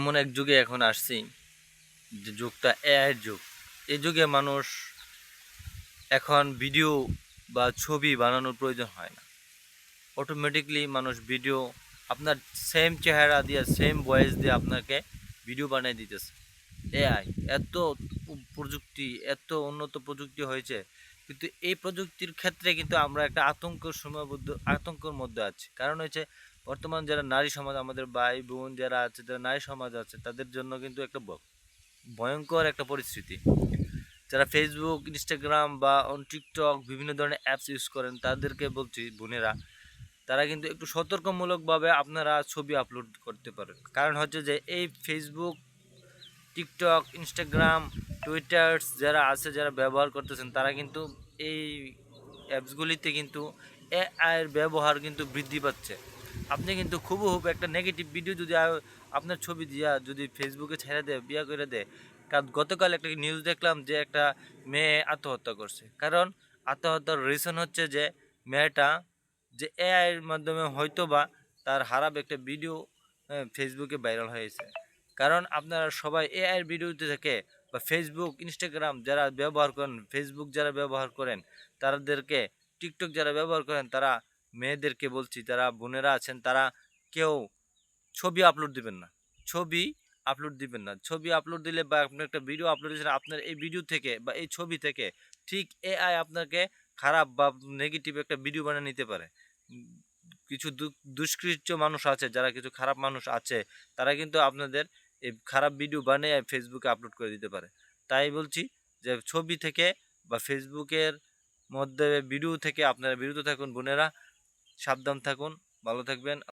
এমন এক যুগে এখন আসছি যে যুগটা এআইয়ের যুগ। এই যুগে মানুষ এখন ভিডিও বা ছবি বানানোর প্রয়োজন হয় না। অটোমেটিকলি মানুষ ভিডিও আপনার সেম চেহারা দিয়ে সেম ভয়েস দিয়ে আপনাকে ভিডিও বানিয়ে দিতেছে। এআই এত প্রযুক্তি, এত উন্নত প্রযুক্তি হয়েছে, কিন্তু এই প্রযুক্তির ক্ষেত্রে কিন্তু আমরা একটা আতঙ্কের মধ্যে আছি। কারণ হচ্ছে বর্তমান যারা নারী সমাজ, আমাদের ভাই বোন যারা আছে, যারা নারী সমাজ আছে, তাদের জন্য কিন্তু একটা ভয়ঙ্কর একটা পরিস্থিতি। যারা ফেসবুক, ইনস্টাগ্রাম বা টিকটক বিভিন্ন ধরনের অ্যাপস ইউজ করেন, তাদেরকে বলছি বোনেরা, তারা কিন্তু একটু সতর্কমূলকভাবে আপনারা ছবি আপলোড করতে পারেন। কারণ হচ্ছে যে এই ফেসবুক, টিকটক, ইনস্টাগ্রাম, টুইটার্স যারা আছে, যারা ব্যবহার করতেছেন, তারা কিন্তু এই অ্যাপসগুলিতে কিন্তু এআইয়ের ব্যবহার কিন্তু বৃদ্ধি পাচ্ছে। আপনি কিন্তু খুব একটা নেগেটিভ ভিডিও যদি আপনার ছবি দিয়া যদি ফেসবুকে ছেড়ে দেয়, বিয়া করে দেয়। কারণ গতকাল একটা নিউজ দেখলাম যে একটা মেয়ে আত্মহত্যা করছে। কারণ আত্মহত্যার রিজন হচ্ছে যে মেয়েটা যে এআইয়ের মাধ্যমে হয়তো বা তার খারাপ একটা ভিডিও ফেসবুকে ভাইরাল হয়েছে। কারণ আপনারা সবাই এআইয়ের ভিডিওতে থেকে বা ফেসবুক, ইনস্টাগ্রাম যারা ব্যবহার করেন, ফেসবুক যারা ব্যবহার করেন, তাদেরকে, টিকটক যারা ব্যবহার করেন, তারা মেয়েদেরকে বলছি, তারা বোনেরা আছেন, তারা কেউ ছবি আপলোড দিবেন না। ছবি আপলোড দিবেন না। ছবি আপলোড দিলে বা আপনি একটা ভিডিও আপলোড দিয়েছেন, আপনার এই ভিডিও থেকে বা এই ছবি থেকে ঠিক এআই আপনাকে খারাপ বা নেগেটিভ একটা ভিডিও বানিয়ে নিতে পারে। উম, কিছু দুষ্কৃত্য মানুষ আছে, যারা কিছু খারাপ মানুষ আছে, তারা কিন্তু আপনাদের এই খারাপ ভিডিও বানিয়ে ফেসবুকে আপলোড করে দিতে পারে। তাই বলছি যে ছবি থেকে বা ফেসবুকের মধ্যে ভিডিও থেকে আপনারা বিরত থাকুন বোনেরা। সাবধান থাকুন, ভালো থাকবেন।